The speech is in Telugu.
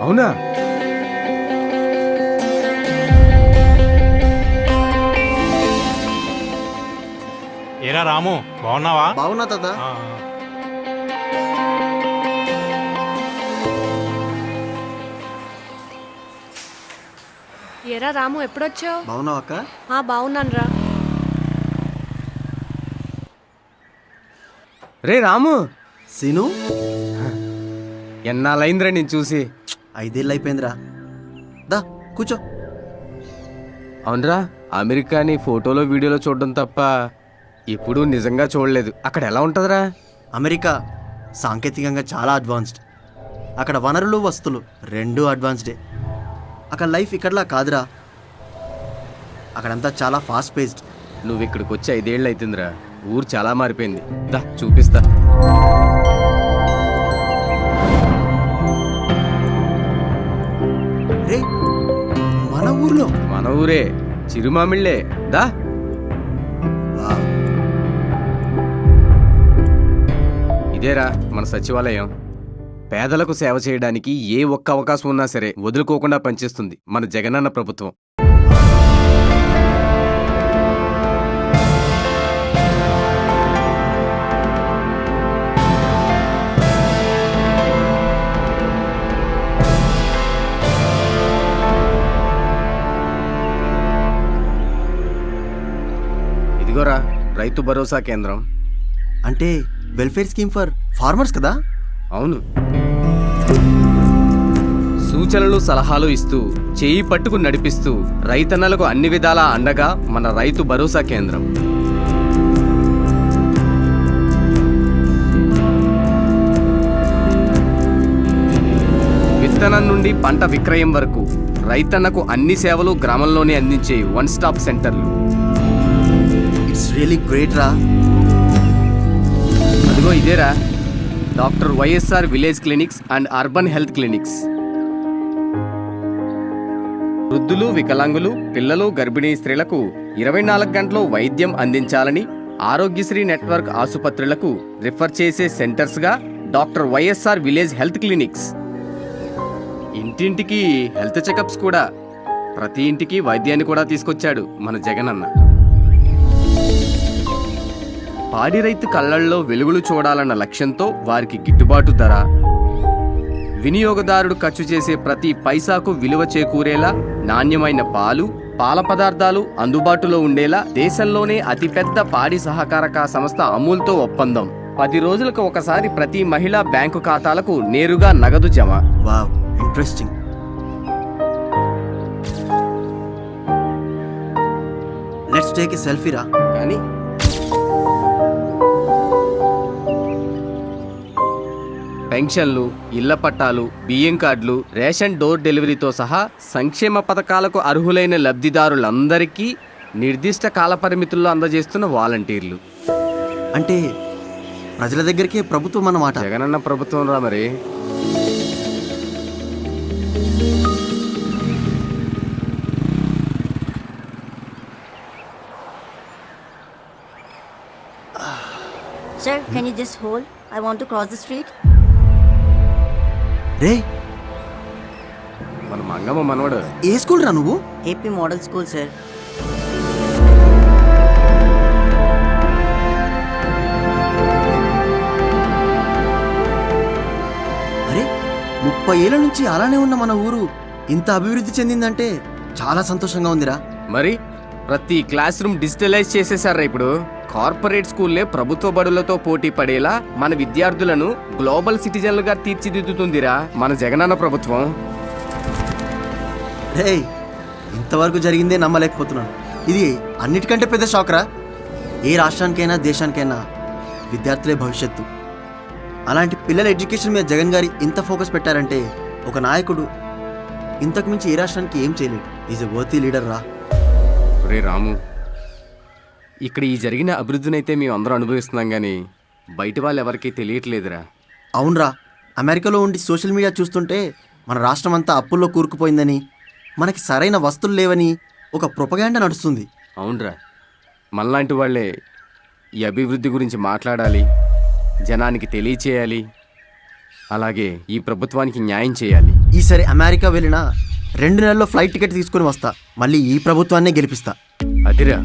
అవునా? ఏరా రాము, బాగున్నావా? బాగున్నా తాత. ఏరా రాము, ఎప్పుడొచ్చావు? బాగున్నావా అక్క? బాగున్నాను రా. రే రాము, సీను, ఎన్నాళ్ళైందిరా నేను చూసి. 5 ఏళ్ళు అయిపోయిందిరా. దా కూర్చో. అవునరా, అమెరికాని ఫోటోలో వీడియోలో చూడడం తప్ప ఎప్పుడూ నిజంగా చూడలేదు. అక్కడ ఎలా ఉంటుందిరా? అమెరికా సాంకేతికంగా చాలా అడ్వాన్స్డ్. అక్కడ వనరులు వస్తువులు రెండూ అడ్వాన్స్డే. అక్కడ లైఫ్ ఇక్కడలా కాదురా. అక్కడంతా చాలా ఫాస్ట్ పేస్డ్. నువ్వు ఇక్కడికి వచ్చి 5 ఏళ్ళు అవుతుందిరా. ఊరు చాలా మారిపోయింది. దా చూపిస్తా. రే, మన ఊర్లో. మన ఊరే, చిరుమామిళ్ళే. దా. వావ్. ఇదేరా మన సచివాలయం. పేదలకు సేవ చేయడానికి ఏ ఒక్క అవకాశం ఉన్నా సరే వదులుకోకుండా పనిచేస్తుంది మన జగనన్న ప్రభుత్వం. ఇదిగోరా రైతు భరోసా కేంద్రం. అంటే వెల్ఫేర్ స్కీమ్ ఫర్ ఫార్మర్స్ కదా? అవును. సూచనలు సలహాలు ఇస్తూ చేయి పట్టుకు నడిపిస్తూ రైతన్నలకు అన్ని విధాలా అండగా మన రైతు భరోసా కేంద్రం. విత్తనం నుండి పంట విక్రయం వరకు రైతన్నకు అన్ని సేవలు గ్రామంలోనే అందించే 1 స్టాప్ సెంటర్లు. ఇట్స్ రియలీ గ్రేట్ రా. అదిగో ఇదేరా doctor YSR village clinics and urban health clinics. వృద్ధులు, వికలాంగులు, పిల్లలు, గర్భిణీ స్త్రీలకు 24 గంటలు వైద్యం అందించాలని ఆరోగ్యశ్రీ నెట్వర్క్ ఆసుపత్రులకు రిఫర్ చేసే సెంటర్స్గా doctor YSR village health clinics. ఇంటింటికి హెల్త్ చెకప్స్ కూడా. ప్రతి ఇంటికి వైద్యాన్ని కూడా తీసుకొచ్చాడు మన జగనన్న. పాడి రైతు కళ్ళల్లో వెలుగులు చూడాలన్న లక్ష్యంతో వారికి గిట్టుబాటు ధర, వినియోగదారుడు ఖర్చు చేసే ప్రతి పైసాకు విలువ చేకూరేలా నాణ్యమైన పాలు, పాల పదార్థాలు అందుబాటులో ఉండేలా దేశంలోనే అతిపెద్ద పాడి సహకారక సంస్థ అమూల్తో ఒప్పందం. 10 రోజులకు ఒకసారి ప్రతి మహిళా బ్యాంకు ఖాతాలకు నేరుగా నగదు జమ. Wow, interesting. Let's take a selfie రా. కానీ పెన్షన్లు, ఇళ్ల పట్టాలు, బియ్యం కార్డులు, రేషన్ డోర్ డెలివరీతో సహా సంక్షేమ పథకాలకు అర్హులైన లబ్ధిదారులందరికీ నిర్దిష్ట కాలపరిమితుల్లో అందజేస్తున్న వాలంటీర్లు. అంటే ప్రజల దగ్గరికే ప్రభుత్వం అన్నమాట. జగనన్న ప్రభుత్వం రా మరి. Sir, can you just hold? I want to cross the street. రే, మన మంగమ్మ మనవడు. ఏ స్కూల్ రా నువ్వు? AP Model School, sir. అరే, 30 ఏళ్ల నుంచి అలానే ఉన్న మన ఊరు ఇంత అభివృద్ధి చెందిందంటే చాలా సంతోషంగా ఉందిరా. మరి ప్రతి క్లాస్ రూమ్ డిజిటలైజ్ చేసేసారా ఇప్పుడు. కార్పొరేట్ స్కూల్లే ప్రభుత్వ బడులతో పోటీ పడేలా మన విద్యార్థులను గ్లోబల్ సిటిజన్లుగా తీర్చిదిద్దుతుందిరా మన జగనన్న ప్రభుత్వం. రే, ఇంతవరకు జరిగిందే నమ్మలేకపోతున్నాను. ఇది అన్నిటికంటే పెద్ద షాక్ రా. ఏ రాష్ట్రానికైనా దేశానికైనా విద్యార్థులే భవిష్యత్తు. అలాంటి పిల్లల ఎడ్యుకేషన్ మీద జగన్ గారి ఇంత ఫోకస్ పెట్టారంటే ఒక నాయకుడు ఇంతకు మించి ఏ రాష్ట్రానికి ఏం చేయలేడు. ఈజ్ ఎ వర్తీ లీడర్ రా. రే రాము, ఇక్కడ ఈ జరిగిన అభివృద్ధినైతే మేము అందరూ అనుభవిస్తున్నాం కానీ బయట వాళ్ళు ఎవరికీ తెలియట్లేదురా. అవునరా, అమెరికాలో ఉండి సోషల్ మీడియా చూస్తుంటే మన రాష్ట్రం అంతా అప్పుల్లో కూరుకుపోయిందని, మనకి సరైన వస్తువులు లేవని ఒక ప్రొపగాండా నడుస్తుంది. అవునరా, మనలాంటి వాళ్ళే ఈ అభివృద్ధి గురించి మాట్లాడాలి, జనానికి తెలియచేయాలి, అలాగే ఈ ప్రభుత్వానికి న్యాయం చేయాలి. ఈసారి అమెరికా వెళ్ళినా 2 నెలల్లో ఫ్లైట్ టికెట్ తీసుకుని వస్తా. మళ్ళీ ఈ ప్రభుత్వాన్నే గెలిపిస్తా. అదిరా